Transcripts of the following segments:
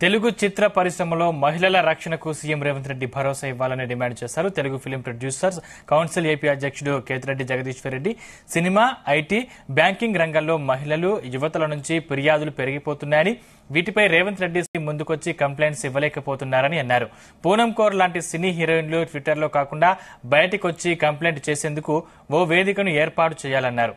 తెలుగు చిత్ర పరిశ్రమలో మహిళల రక్షణకు సీఎం రేవంత్ రెడ్డి భరోసా ఇవ్వాలని డిమాండ్ చేశారు. Telugu film producers council AP అధ్యక్షుడు Ketireddy Jagadishwar Reddy cinema, IT, banking రంగాల్లో మహిళలు, యువతుల నుంచి ఫిర్యాదులు పెరిగిపోతున్నాయని, వీటిపై రేవంత్ రెడ్డి ముందుకొచ్చి కంప్లైంట్స్ ఇవ్వలేకపోతున్నారని అన్నారు. పూనం కౌర్ లాంటి సినీ హీరోయిన్లు ట్విట్టర్లో కాకుండా బయటికొచ్చి కంప్లైంట్ చేసేందుకు ఓ వేదికను ఏర్పాటు చేయాలన్నారు.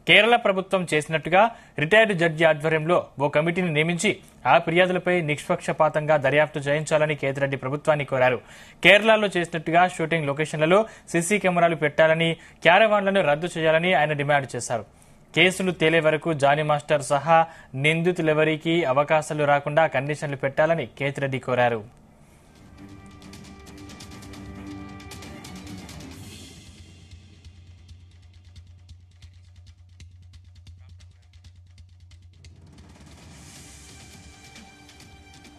కేరళ ప్రభుత్వం చేసినట్టుగా రిటైర్డ్ జడ్జి ఆధ్వర్యంలో ఓ కమిటీని నియమించి ఆ ఫిర్యాదులపై నిష్పక్షపాతంగా దర్యాప్తు చేయించాలని కేతిరెడ్డి ప్రభుత్వాన్ని కోరారు. కేరళలో చేసినట్టుగా షూటింగ్ లొకేషన్లలో సీసీ కెమెరాలు పెట్టాలని, క్యారవాన్లను రద్దు చేయాలని ఆయన డిమాండ్ చేశారు. కేసులు తేలే వరకు జానీ మాస్టర్ సహా నిందితులెవరికీ అవకాశాలు రాకుండా కండిషన్లు పెట్టాలని కేతిరెడ్డి కోరారు.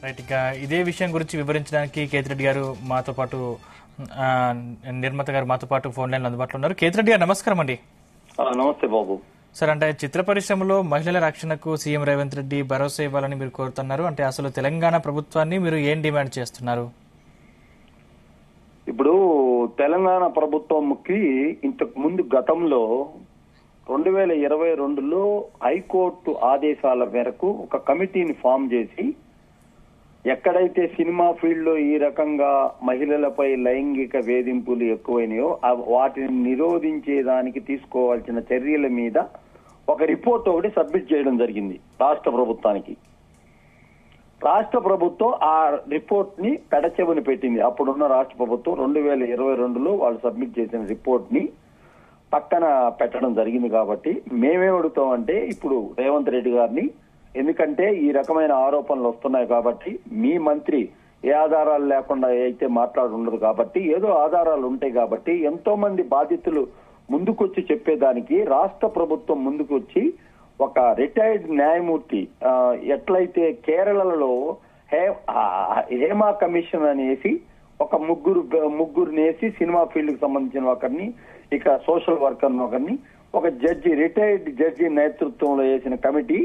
రైట్, ఇక ఇదే విషయం గురించి వివరించడానికి కేతిరెడ్డి గారు మాతో పాటు, నిర్మాత గారు మాతో పాటు ఫోన్ లైన్ అందుబాటులో ఉన్నారు. కేతిరెడ్డి గారు నమస్కారం అండి. నమస్తే బాబు. సార్, అంటే చిత్ర పరిశ్రమలో మహిళల రక్షణకు సీఎం రేవంత్ రెడ్డి భరోసా ఇవ్వాలని మీరు కోరుతున్నారు. అంటే అసలు తెలంగాణ ప్రభుత్వాన్ని మీరు ఏం డిమాండ్ చేస్తున్నారు? ఇప్పుడు తెలంగాణ ప్రభుత్వంకి ఇంతకు ముందు గతంలో 2022లో హైకోర్టు ఆదేశాల మేరకు ఒక కమిటీని ఫామ్ చేసి ఎక్కడైతే సినిమా ఫీల్డ్ లో ఈ రకంగా మహిళలపై లైంగిక వేధింపులు ఎక్కువైనాయో వాటిని నిరోధించేదానికి తీసుకోవాల్సిన చర్యల మీద ఒక రిపోర్ట్ ఒకటి సబ్మిట్ చేయడం జరిగింది రాష్ట్ర ప్రభుత్వానికి. రాష్ట్ర ప్రభుత్వం ఆ రిపోర్ట్ ని పెడచెవిని పెట్టింది. అప్పుడున్న రాష్ట్ర ప్రభుత్వం 2022లో వాళ్ళు సబ్మిట్ చేసిన రిపోర్ట్ ని పక్కన పెట్టడం జరిగింది. కాబట్టి మేమేం అడుగుతామంటే ఇప్పుడు రేవంత్ రెడ్డి గారిని, ఎందుకంటే ఈ రకమైన ఆరోపణలు వస్తున్నాయి కాబట్టి మీ మంత్రి ఏ ఆధారాలు లేకుండా అయితే మాట్లాడుండదు కాబట్టి ఏదో ఆధారాలు ఉంటాయి కాబట్టి ఎంతో మంది బాధితులు ముందుకొచ్చి చెప్పేదానికి రాష్ట్ర ప్రభుత్వం ముందుకు వచ్చి ఒక రిటైర్డ్ న్యాయమూర్తి, ఎట్లయితే హేమా కమిషన్ అనేసి ఒక ముగ్గురుని వేసి సినిమా ఫీల్డ్ కి సంబంధించిన ఒకరిని, ఇక సోషల్ వర్కర్ ఒకరిని, ఒక రిటైర్డ్ జడ్జి నేతృత్వంలో వేసిన కమిటీ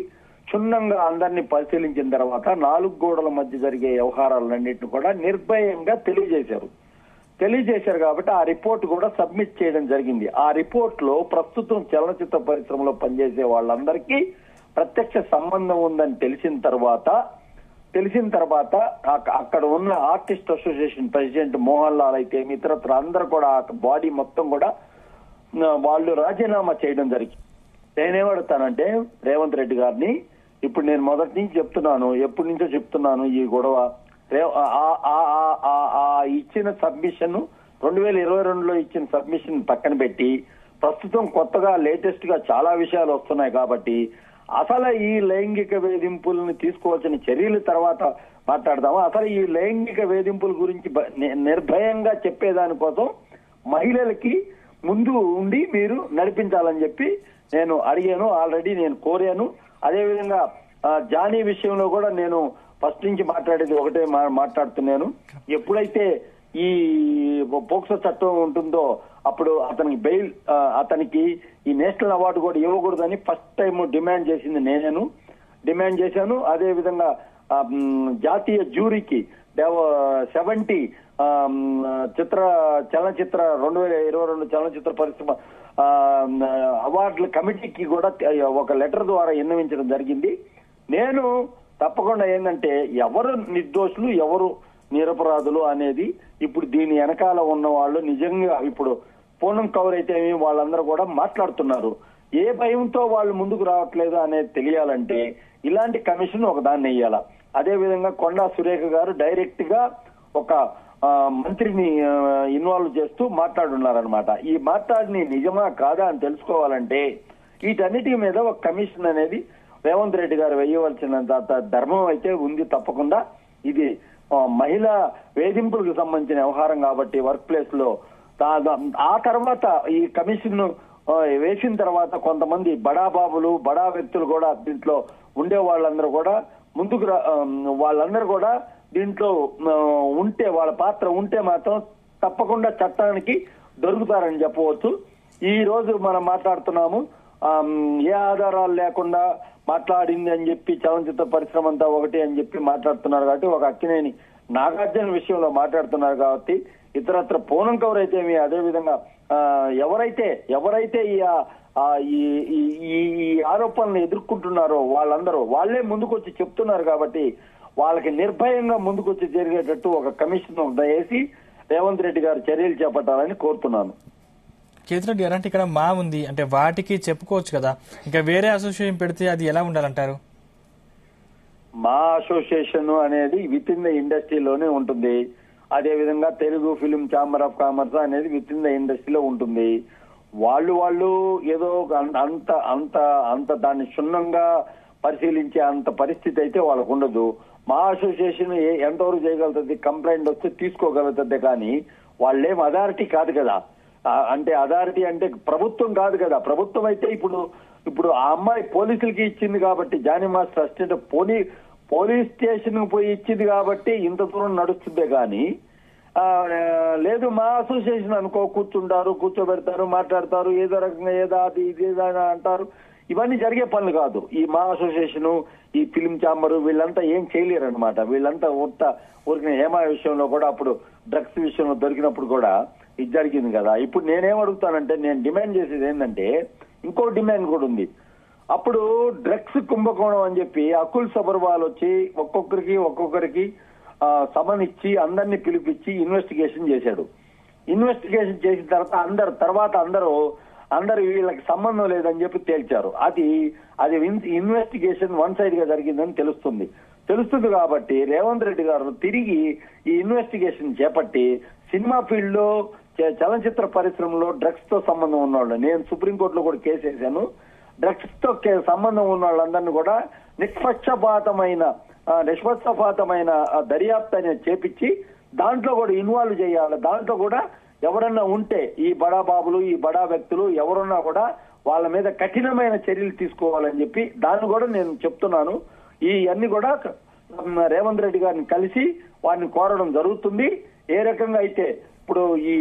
క్షుణ్ణంగా అందరినీ పరిశీలించిన తర్వాత 4 గోడల మధ్య జరిగే వ్యవహారాలన్నింటినీ కూడా నిర్భయంగా తెలియజేశారు కాబట్టి ఆ రిపోర్ట్ కూడా సబ్మిట్ చేయడం జరిగింది. ఆ రిపోర్ట్ లో ప్రస్తుతం చలనచిత్ర పరిశ్రమలో పనిచేసే వాళ్ళందరికీ ప్రత్యక్ష సంబంధం ఉందని తెలిసిన తర్వాత అక్కడ ఉన్న artist association president Mohan Lal అయితే ఇతరత్ర అందరూ కూడా బాడీ మొత్తం కూడా వాళ్ళు రాజీనామా చేయడం జరిగింది. నేనేమడుతానంటే రేవంత్ రెడ్డి గారిని, ఇప్పుడు నేను మొదటి నుంచి చెప్తున్నాను, ఎప్పటి నుంచో చెప్తున్నాను, ఈ గొడవ ఇచ్చిన సబ్మిషన్ 2022లో ఇచ్చిన సబ్మిషన్ పక్కన పెట్టి ప్రస్తుతం కొత్తగా లేటెస్ట్ గా చాలా విషయాలు వస్తున్నాయి కాబట్టి అసలు ఈ లైంగిక వేధింపులను తీసుకోవాల్సిన చర్యల తర్వాత మాట్లాడదాము. అసలు ఈ లైంగిక వేధింపుల గురించి నిర్భయంగా చెప్పేదానికోసం మహిళలకి ముందు ఉండి మీరు నడిపించాలని చెప్పి నేను అడిగాను, ఆల్రెడీ నేను కోరాను. అదేవిధంగా జానీ విషయంలో కూడా నేను ఫస్ట్ నుంచి మాట్లాడేది ఒకటే మాట్లాడుతున్నాను. ఎప్పుడైతే ఈ పోక్సో చట్టం ఉంటుందో అప్పుడు అతనికి బెయిల్, అతనికి ఈ నేషనల్ అవార్డు కూడా ఇవ్వకూడదని ఫస్ట్ టైం డిమాండ్ చేసింది నేను డిమాండ్ చేశాను. అదేవిధంగా జాతీయ జ్యూరీకి 70 చలనచిత్ర 2022 చలనచిత్ర పరిశ్రమ అవార్డుల కమిటీకి కూడా ఒక లెటర్ ద్వారా విన్నవించడం జరిగింది. నేను తప్పకుండా ఏంటంటే ఎవరు నిర్దోషులు ఎవరు నిరపరాధులు అనేది ఇప్పుడు దీని వెనకాల ఉన్న వాళ్ళు నిజంగా ఇప్పుడు పూనం కౌర్ అయితే వాళ్ళందరూ కూడా మాట్లాడుతున్నారు. ఏ భయంతో వాళ్ళు ముందుకు రావట్లేదు అనేది తెలియాలంటే ఇలాంటి కమిషన్ ఒక దాన్ని వేయాల. అదేవిధంగా కొండా సురేఖ గారు డైరెక్ట్ గా ఒక మంత్రిని ఇన్వాల్వ్ చేస్తూ మాట్లాడున్నారనమాట. ఈ మాట్లాడిని నిజమా కాదా అని తెలుసుకోవాలంటే వీటన్నిటి మీద ఒక కమిషన్ అనేది రేవంత్ రెడ్డి గారు వేయవలసిన ధర్మం అయితే ఉంది తప్పకుండా. ఇది మహిళా వేధింపులకు సంబంధించిన వ్యవహారం కాబట్టి వర్క్ ప్లేస్ లో ఆ తర్వాత ఈ కమిషన్ వేసిన తర్వాత కొంతమంది బడా బాబులు, బడా వ్యక్తులు కూడా దీంట్లో ఉండే వాళ్ళందరూ కూడా ముందుకు వాళ్ళందరూ కూడా దీంట్లో ఉంటే వాళ్ళ పాత్ర ఉంటే మాత్రం తప్పకుండా చట్టానికి దొరుకుతారని చెప్పవచ్చు. ఈ రోజు మనం మాట్లాడుతున్నాము ఏ ఆధారాలు లేకుండా మాట్లాడింది అని చెప్పి చలనచిత్ర పరిశ్రమ అంతా ఒకటి అని చెప్పి మాట్లాడుతున్నారు కాబట్టి ఒక అక్కినేని నాగార్జున విషయంలో మాట్లాడుతున్నారు కాబట్టి ఇతరత్ర పూనం కవర్ అయితేమి అదే విధంగా ఎవరైతే ఈ ఆరోపణలు ఎదుర్కొంటున్నారో వాళ్ళే ముందుకొచ్చి చెప్తున్నారు కాబట్టి వాళ్ళకి నిర్భయంగా ముందుకొచ్చి జరిగేటట్టు ఒక కమిషన్ వేసి రేవంత్ రెడ్డి గారు చర్యలు చేపట్టాలని కోరుతున్నాను. కేతిరెడ్డి గారు అంటే ఇక్కడ మా ఉంది అంటే వాటికి చెప్పుకోవచ్చు కదా, ఇంకా వేరే అసోసియేషన్ పెడితే అది ఎలా ఉండాలంటారు? మా అసోసియేషన్ అనేది విత్ ఇన్ ద ఇండస్ట్రీలోనే ఉంటుంది. అదే విధంగా Telugu film chamber of commerce అనేది విత్ ఇన్ ద ఇండస్ట్రీలో ఉంటుంది. వాళ్ళు ఏదో అంత దాన్ని క్షుణ్ణంగా పరిశీలించే అంత పరిస్థితి అయితే వాళ్ళకు ఉండదు. మా అసోసియేషన్ ఎంతవరకు చేయగలుగుతుంది, కంప్లైంట్ వస్తే తీసుకోగలుగుతుంది, కానీ వాళ్ళేం అథారిటీ కాదు కదా. అంటే అథారిటీ అంటే ప్రభుత్వం కాదు కదా. ప్రభుత్వం అయితే ఇప్పుడు ఆ అమ్మాయి పోలీసులకి ఇచ్చింది కాబట్టి, Jani master assistant police station పోయి ఇచ్చింది కాబట్టి ఇంత దూరం నడుస్తుందే కానీ లేదు మా అసోసియేషన్ అనుకో కూర్చోబెడతారు, మాట్లాడతారు, ఏదో రకంగా ఏదో అది ఇదేదో అంటారు. ఇవన్నీ జరిగే పనులు కాదు. ఈ మా అసోసియేషన్, ఈ ఫిలిం ఛాంబర్ వీళ్ళంతా ఏం చేయలేరు అనమాట. వీళ్ళంతా ఊరికిన హేమా విషయంలో కూడా అప్పుడు డ్రగ్స్ విషయంలో దొరికినప్పుడు కూడా ఇది జరిగింది కదా. ఇప్పుడు నేనేం అడుగుతానంటే, నేను డిమాండ్ చేసేది ఏంటంటే, ఇంకో డిమాండ్ కూడా ఉంది. అప్పుడు డ్రగ్స్ కుంభకోణం అని చెప్పి అకుల్ సబర్వాల్ వచ్చి ఒక్కొక్కరికి సమన్ ఇచ్చి అందరినీ పిలిపించి ఇన్వెస్టిగేషన్ చేశాడు. ఇన్వెస్టిగేషన్ చేసిన తర్వాత అందరూ వీళ్ళకి సంబంధం లేదని చెప్పి తేల్చారు. అది ఇన్వెస్టిగేషన్ వన్ సైడ్ గా జరిగిందని తెలుస్తుంది కాబట్టి రేవంత్ రెడ్డి గారు తిరిగి ఈ ఇన్వెస్టిగేషన్ చేపట్టి సినిమా ఫీల్డ్ లో చలనచిత్ర పరిశ్రమలో డ్రగ్స్ తో సంబంధం ఉన్నవాళ్ళు, నేను సుప్రీంకోర్టులో కూడా కేసు వేశాను, డ్రగ్స్ తో సంబంధం ఉన్న వాళ్ళందరినీ కూడా నిష్పక్షపాతమైన దర్యాప్తు అనేది చేపించి దాంట్లో కూడా ఇన్వాల్వ్ చేయాలి. దాంట్లో కూడా ఎవరన్నా ఉంటే ఈ బడా బాబులు, ఈ బడా వ్యక్తులు ఎవరున్నా కూడా వాళ్ళ మీద కఠినమైన చర్యలు తీసుకోవాలని చెప్పి దాన్ని కూడా నేను చెప్తున్నాను. ఇవన్నీ కూడా రేవంత్ రెడ్డి గారిని కలిసి వారిని కోరడం జరుగుతుంది. ఏ రకంగా అయితే ఇప్పుడు ఈ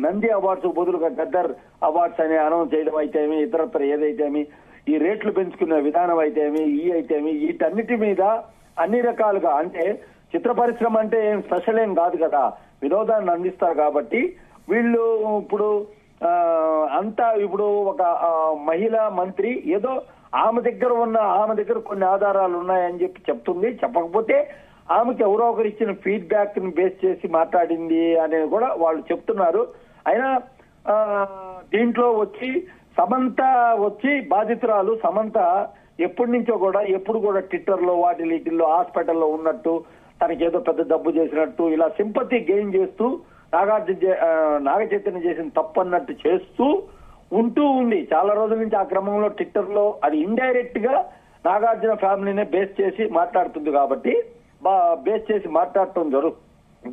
నంది అవార్డ్స్ బదులుగా గద్దర్ అవార్డ్స్ అనే అనౌన్స్ చేయడం అయితేమి, ఇతరత్ర ఏదైతేమి, ఈ రేట్లు పెంచుకునే విధానం అయితేమి, వీటన్నిటి మీద అన్ని రకాలుగా, అంటే చిత్ర పరిశ్రమ అంటే ఏం స్పెషల్ ఏం కాదు కదా, వినోదాన్ని అందిస్తారు కాబట్టి వీళ్ళు ఇప్పుడు ఒక మహిళా మంత్రి ఏదో ఆమె దగ్గర కొన్ని ఆధారాలు ఉన్నాయని చెప్పి చెప్తుంది. చెప్పకపోతే ఆమెకి ఎవరో ఒకరు ఇచ్చిన ఫీడ్బ్యాక్ ని బేస్ చేసి మాట్లాడింది అనేది కూడా వాళ్ళు చెప్తున్నారు. అయినా దీంట్లో సమంత బాధితురాలు సమంత ఎప్పుడు కూడా ట్విట్టర్ లో వీటిల్లో హాస్పిటల్లో ఉన్నట్టు, తనకేదో పెద్ద డబ్బు చేసినట్టు, ఇలా సింపతి గెయిన్ చేస్తూ నాగచైతన్య చేసిన తప్పు అన్నట్టు చేస్తూ ఉంది. చాలా రోజుల నుంచి ఆ క్రమంలో ట్విట్టర్ లో అది ఇండైరెక్ట్ గా నాగార్జున ఫ్యామిలీనే బేస్ చేసి మాట్లాడుతుంది కాబట్టి మాట్లాడటం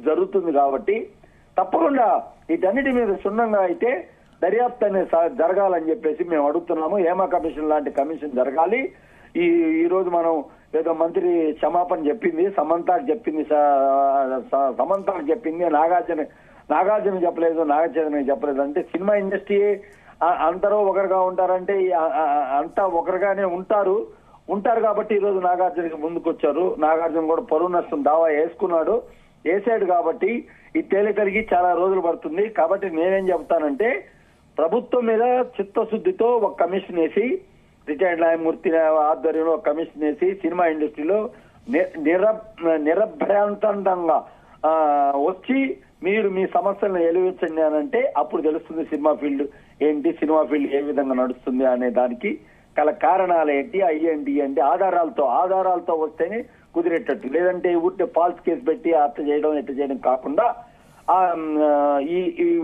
జరుగుతుంది కాబట్టి తప్పకుండా వీటన్నిటి మీద క్షుణ్ణంగా అయితే దర్యాప్తు అనేది జరగాలని చెప్పేసి మేము అడుగుతున్నాము. హేమా కమిషన్ లాంటి కమిషన్ జరగాలి. ఈ రోజు మనం ఏదో మంత్రి క్షమాపణ చెప్పింది, సమంతకు చెప్పింది, నాగార్జున చెప్పలేదు, నాగచైతన్య చెప్పలేదు. అంటే సినిమా ఇండస్ట్రీ అందరూ ఒకరుగా ఉంటారంటే అంతా ఒకరుగానే ఉంటారు కాబట్టి ఈ రోజు నాగార్జునకి ముందుకొచ్చారు. నాగార్జున కూడా పరువు నష్టం దావా వేసాడు కాబట్టి ఈ తేలికలిగి చాలా రోజులు పడుతుంది. కాబట్టి నేనేం చెప్తానంటే, ప్రభుత్వం మీద చిత్తశుద్ధితో ఒక కమిషన్ వేసి, రిటైర్డ్ న్యాయమూర్తి ఆధ్వర్యంలో ఒక కమిషన్ వేసి సినిమా ఇండస్ట్రీలో నిరభ్యంతరంగా వచ్చి మీరు మీ సమస్యలను ఎలివించండి అని అంటే అప్పుడు తెలుస్తుంది సినిమా ఫీల్డ్ ఏ విధంగా నడుస్తుంది అనే దానికి గల కారణాలు ఏంటి, అయ్యేంటి ఆధారాలతో వస్తేనే కుదిరేటట్టు. లేదంటే ఊరికే ఫాల్స్ కేసు పెట్టి ఎట్ట చేయడం కాకుండా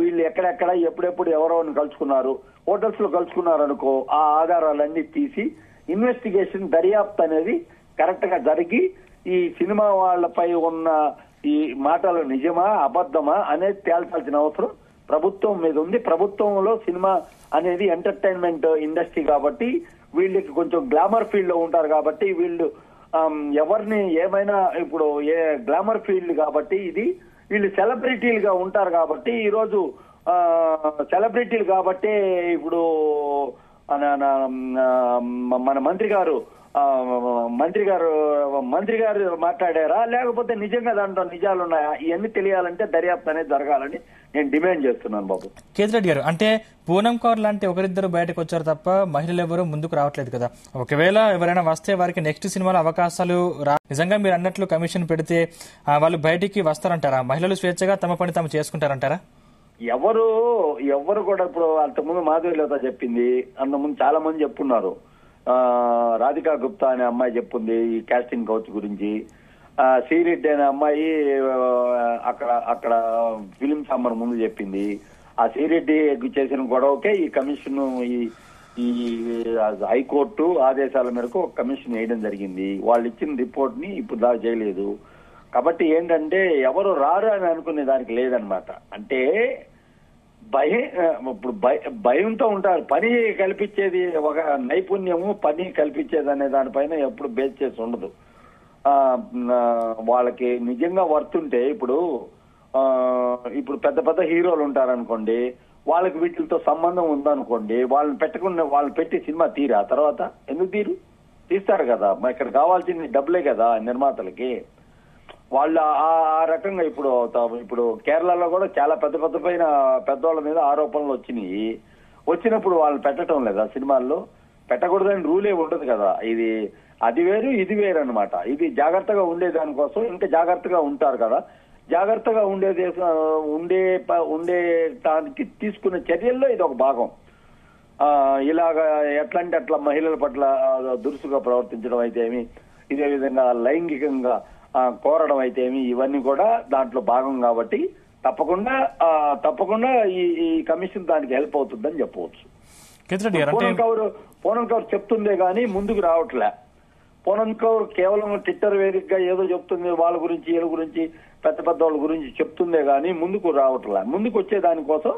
వీళ్ళు ఎక్కడెక్కడ ఎప్పుడెప్పుడు ఎవరెవరిని కలుసుకున్నారు, హోటల్స్ లో కలుసుకున్నారు అనుకో, ఆ ఆధారాలన్నీ తీసి ఇన్వెస్టిగేషన్ దర్యాప్తు అనేది కరెక్ట్ గా జరిగి ఈ సినిమా వాళ్లపై ఉన్న ఈ మాటలు నిజమా అబద్ధమా అనేది తేల్చాల్సిన అవసరం ప్రభుత్వం మీద ఉంది. ప్రభుత్వంలో సినిమా అనేది ఎంటర్టైన్మెంట్ ఇండస్ట్రీ కాబట్టి వీళ్ళకి కొంచెం గ్లామర్ ఫీల్డ్ లో ఉంటారు కాబట్టి వీళ్ళు ఎవరిని ఏమైనా ఇప్పుడు గ్లామర్ ఫీల్డ్ కాబట్టి వీళ్ళు సెలబ్రిటీలుగా ఉంటారు కాబట్టి ఈ రోజు సెలబ్రిటీలు కాబట్టి ఇప్పుడు మన మంత్రి గారు మంత్రి గారు మాట్లాడారా, లేకపోతే నిజంగా దాంట్లో నిజాలు ఉన్నాయా? ఇవన్నీ తెలియాలంటే దర్యాప్తు అనేది జరగాలని నేను డిమాండ్ చేస్తున్నాను బాబు. కేతిరెడ్డి గారు, అంటే పూనం కౌర్ లాంటి ఒకరిద్దరు బయటకు వచ్చారు తప్ప మహిళలు ఎవరు ముందుకు రావట్లేదు కదా. ఒకవేళ ఎవరైనా వస్తే వారికి నెక్స్ట్ సినిమాలో అవకాశాలు నిజంగా మీరు అన్నట్లు కమిషన్ పెడితే వాళ్ళు బయటికి వస్తారంటారా? మహిళలు స్వేచ్ఛగా తమ పని తాము చేసుకుంటారంటారా? ఎవరు కూడా ఇప్పుడు అంతకుముందు మాధవీలత చెప్పింది, అంతకుముందు చాలా మంది చెప్పున్నారు. రాధికా గుప్తా అనే అమ్మాయి చెప్పింది ఈ కాస్టింగ్ కౌచ్ గురించి. శ్రీరెడ్డి అనే అమ్మాయి అక్కడ ఫిలిం ఛాంబర్ ముందు చెప్పింది. ఆ శ్రీరెడ్డి చేసిన గొడవకే ఈ కమిషన్, ఈ హైకోర్టు ఆదేశాల మేరకు ఒక కమిషన్ వేయడం జరిగింది. వాళ్ళు ఇచ్చిన రిపోర్ట్ ని ఇప్పుడు దాకా చేయలేదు. కాబట్టి ఏంటంటే ఎవరు రారు అని అనుకునే దానికి లేదనమాట. అంటే ఇప్పుడు భయంతో ఉంటారు. పని కల్పించేది ఒక నైపుణ్యము, పని కల్పించేది అనే దానిపైన ఎప్పుడు బేస్ చేసి ఉండదు. వాళ్ళకి నిజంగా వర్తుంటే ఇప్పుడు పెద్ద పెద్ద హీరోలు ఉంటారనుకోండి, వాళ్ళకి వీటితో సంబంధం ఉందనుకోండి, వాళ్ళని పెట్టి సినిమా తీరా తర్వాత ఎందుకు తీస్తారు కదా. ఇక్కడ కావాల్సింది డబ్బులే కదా నిర్మాతలకి. వాళ్ళు ఆ రకంగా ఇప్పుడు కేరళలో కూడా చాలా పెద్దవాళ్ళ మీద ఆరోపణలు వచ్చినప్పుడు వాళ్ళు పెట్టడం లేదా సినిమాల్లో? పెట్టకూడదని రూలే ఉండదు కదా. అది వేరు ఇది వేరు అనమాట. ఇది జాగ్రత్తగా ఉండే దానికోసం ఇంకా జాగ్రత్తగా ఉంటారు కదా. జాగ్రత్తగా ఉండేటానికి తీసుకున్న చర్యల్లో ఇది ఒక భాగం. ఇలాగా ఎట్లా అంటే అట్లా మహిళల పట్ల దురుసుగా ప్రవర్తించడం అయితే ఏమి, ఇదే విధంగా లైంగికంగా కోరడం అయితే ఏమి, ఇవన్నీ కూడా దాంట్లో భాగం. కాబట్టి తప్పకుండా ఈ కమిషన్ దానికి హెల్ప్ అవుతుందని చెప్పవచ్చు. పూనం కౌర్ చెప్తుందే గానీ ముందుకు రావట్లే. పూనం కౌర్ కేవలం ట్విట్టర్ వేదికగా ఏదో చెప్తుంది, వాళ్ళ గురించి వీళ్ళ గురించి పెద్ద వాళ్ళ గురించి చెప్తుందే గానీ ముందుకు రావట్లే. ముందుకు వచ్చే దానికోసం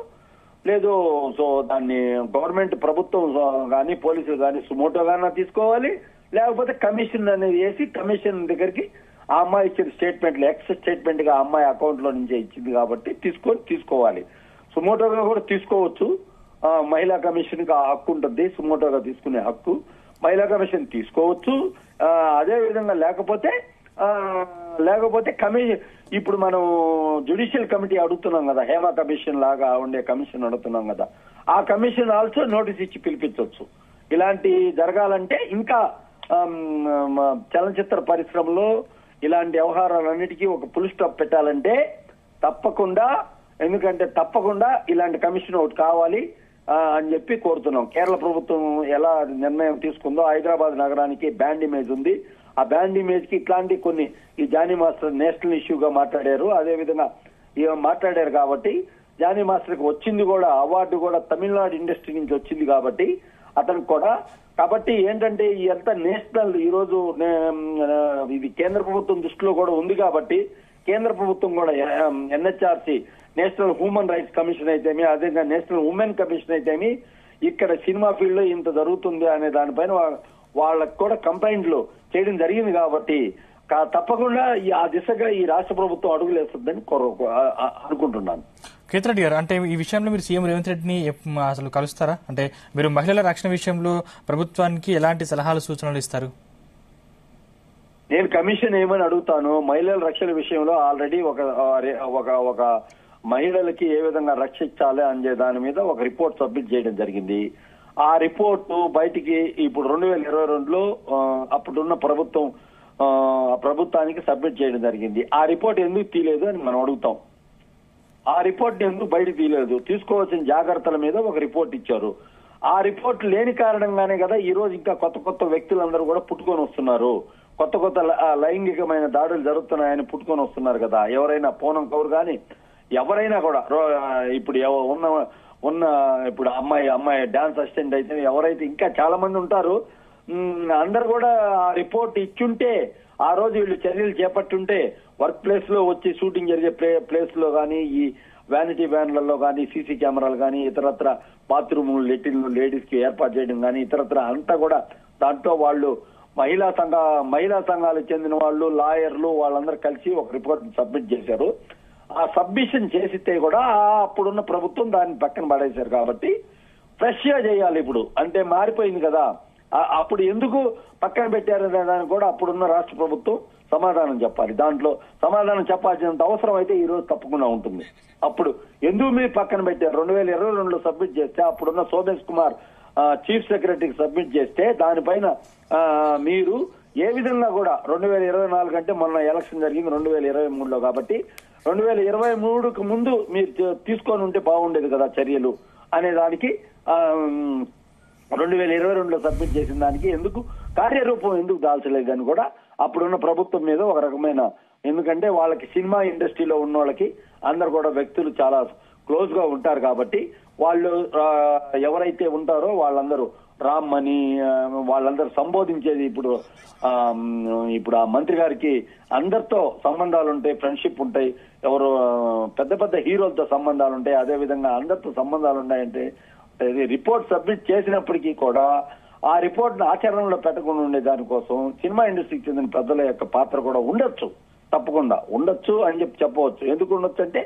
లేదు. సో దాన్ని గవర్నమెంట్ ప్రభుత్వం గానీ పోలీసులు గానీ సుమోటోగానే తీసుకోవాలి, లేకపోతే కమిషన్ అనేది వేసి కమిషన్ దగ్గరికి ఆ అమ్మాయి ఇచ్చిన స్టేట్మెంట్లు ఎక్స్ స్టేట్మెంట్ గా అమ్మాయి అకౌంట్ లో నుంచే ఇచ్చింది కాబట్టి తీసుకోవాలి. సుమోటోగా కూడా తీసుకోవచ్చు. మహిళా కమిషన్ కి హక్కు ఉంటుంది, సుమోటోగా తీసుకునే హక్కు. మహిళా కమిషన్ తీసుకోవచ్చు. అదే విధంగా లేకపోతే కమిషన్, ఇప్పుడు మనం జ్యుడిషియల్ కమిటీ అడుగుతున్నాం కదా, హేమా కమిషన్ లాగా ఉండే కమిషన్ అడుగుతున్నాం కదా, ఆ కమిషన్ ఆల్సో నోటీస్ ఇచ్చి పిలిపించవచ్చు. ఇలాంటి జరగాలంటే ఇంకా చలనచిత్ర పరిశ్రమలో ఇలాంటి వ్యవహారాలన్నిటికీ ఒక ఫుల్ స్టాప్ పెట్టాలంటే తప్పకుండా ఇలాంటి కమిషన్ ఒకటి కావాలి అని చెప్పి కోరుతున్నాం. కేరళ ప్రభుత్వం ఎలా నిర్ణయం తీసుకుందో, హైదరాబాద్ నగరానికి బ్యాండ్ ఇమేజ్ ఉంది. ఆ బ్యాండ్ ఇమేజ్ కి ఇట్లాంటి కొన్ని ఈ జానీ మాస్టర్ నేషనల్ ఇష్యూగా మాట్లాడారు. అదే విధంగా మాట్లాడారు కాబట్టి జానీ మాస్టర్ కి వచ్చింది కూడా అవార్డు కూడా తమిళనాడు ఇండస్ట్రీ నుంచి వచ్చింది కాబట్టి అతనికి కూడా. కాబట్టి ఏంటంటే ఎంత నేషనల్ ఈ రోజు ఇది కేంద్ర ప్రభుత్వం దృష్టిలో కూడా ఉంది కాబట్టి కేంద్ర ప్రభుత్వం కూడా NHRC national human rights commission అయితేమి, అదేవిధంగా నేషనల్ ఉమెన్ కమిషన్ అయితేమి, ఇక్కడ సినిమా ఫీల్డ్ లో ఇంత జరుగుతుంది అనే దానిపైన వాళ్ళకు కూడా కంప్లైంట్లు చేయడం జరిగింది కాబట్టి తప్పకుండా ఆ దిశగా ఈ రాష్ట్ర ప్రభుత్వం అడుగులేస్తుందని అనుకుంటున్నాను. కేతిరెడ్డి గారు, అంటే ఈ విషయంలో మీరు సీఎం రేవంత్ రెడ్డిని అసలు కలుస్తారా? అంటే మీరు మహిళల రక్షణ విషయంలో ప్రభుత్వానికి ఎలాంటి సలహాలు సూచనలు ఇస్తారు? నేను కమిషన్ ఏమని అడుగుతాను, మహిళల రక్షణ విషయంలో ఆల్రెడీ ఒక మహిళలకి ఏ విధంగా రక్షించాలి అనే దాని మీద ఒక రిపోర్ట్ సబ్మిట్ చేయడం జరిగింది. ఆ రిపోర్టు బయటికి ఇప్పుడు 2022లో అప్పుడున్న ప్రభుత్వానికి సబ్మిట్ చేయడం జరిగింది. ఆ రిపోర్ట్ ఎందుకు తీయలేదు అని మనం అడుగుతాం. ఆ రిపోర్ట్ ఎందుకు బయట తీయలేదు? తీసుకోవాల్సిన జాగ్రత్తల మీద ఒక రిపోర్ట్ ఇచ్చారు. ఆ రిపోర్ట్ లేని కారణంగానే కదా ఈ రోజు ఇంకా కొత్త వ్యక్తులందరూ కూడా పుట్టుకొని వస్తున్నారు. కొత్త లైంగికమైన దాడులు జరుగుతున్నాయని పుట్టుకొని వస్తున్నారు కదా. ఎవరైనా పూనం కౌర్ గాని ఎవరైనా కూడా ఇప్పుడు ఇప్పుడు అమ్మాయి డాన్స్ అసిస్టెంట్ అయితే ఎవరైతే ఇంకా చాలా మంది ఉంటారు. అందరు కూడా ఆ రిపోర్ట్ ఇచ్చుంటే ఆ రోజు వీళ్ళు చర్యలు చేపట్టుంటే వర్క్ ప్లేస్ లో వచ్చి షూటింగ్ జరిగే ప్లేస్ లో గానీ, ఈ వ్యానిటీ వ్యాన్లలో గానీ, సీసీ కెమెరాలు గానీ, ఇతరత్ర బాత్రూమ్ లెట్రిన్లు లేడీస్ కి ఏర్పాటు చేయడం గానీ, ఇతరత్ర అంతా కూడా దాంట్లో వాళ్ళు మహిళా సంఘాలకు చెందిన వాళ్ళు, లాయర్లు వాళ్ళందరూ కలిసి ఒక రిపోర్ట్ సబ్మిట్ చేశారు. ఆ సబ్మిషన్ చేసితే కూడా అప్పుడున్న ప్రభుత్వం దాన్ని పక్కన పడేశారు. కాబట్టి ఫ్రెష్ గా చేయాలి. ఇప్పుడు అంటే మారిపోయింది కదా. అప్పుడు ఎందుకు పక్కన పెట్టారనే దానికి కూడా అప్పుడున్న రాష్ట్ర ప్రభుత్వం సమాధానం చెప్పాలి. దాంట్లో సమాధానం చెప్పాల్సినంత అవసరం అయితే ఈ రోజు తప్పకుండా ఉంటుంది. అప్పుడు ఎందుకు మీరు పక్కన పెట్టారు? 2022లో సబ్మిట్ చేస్తే అప్పుడున్న సోమేష్ కుమార్ చీఫ్ సెక్రటరీకి సబ్మిట్ చేస్తే దానిపైన మీరు ఏ విధంగా కూడా 2024 అంటే మొన్న ఎలక్షన్ జరిగింది 2023లో, కాబట్టి 2023కు ముందు మీరు తీసుకొని ఉంటే బాగుండేది కదా చర్యలు అనే దానికి 2022లో సబ్మిట్ చేసిన దానికి ఎందుకు కార్యరూపం ఎందుకు దాల్చలేదు అని కూడా అప్పుడున్న ప్రభుత్వం మీద ఒక రకమైన, ఎందుకంటే వాళ్ళకి సినిమా ఇండస్ట్రీలో ఉన్న వాళ్ళకి అందరు కూడా వ్యక్తులు చాలా క్లోజ్ గా ఉంటారు కాబట్టి వాళ్ళు ఎవరైతే ఉంటారో వాళ్ళందరూ రామ్ అని వాళ్ళందరూ సంబోధించేది ఇప్పుడు ఆ మంత్రి గారికి అందరితో సంబంధాలు ఉంటాయి, ఫ్రెండ్షిప్ ఉంటాయి, ఎవరు పెద్ద పెద్ద హీరోలతో సంబంధాలు ఉంటాయి, అదే విధంగా అందరితో సంబంధాలు ఉన్నాయంటే రిపోర్ట్ సబ్మిట్ చేసినప్పటికీ కూడా ఆ రిపోర్ట్ ను ఆచరణలో పెట్టకుండా ఉండే దానికోసం సినిమా ఇండస్ట్రీకి చెందిన పెద్దల యొక్క పాత్ర కూడా ఉండొచ్చు, తప్పకుండా ఉండొచ్చు అని చెప్పవచ్చు. ఎందుకు ఉండొచ్చు అంటే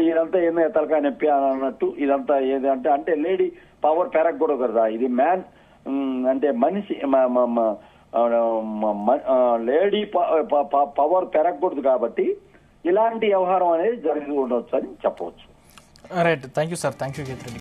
ఇదంతా ఏదో తలకాయ నొప్పి అని అన్నట్టు ఇదంతా ఏది అంటే లేడీ పవర్ పెరగకూడదు కదా, ఇది మ్యాన్ అంటే మనిషి లేడీ పవర్ పెరగకూడదు కాబట్టి ఇలాంటి వ్యవహారం అనేది జరిగి ఉండొచ్చు అని చెప్పవచ్చు. Right, thank you sir, thank you Kethireddy.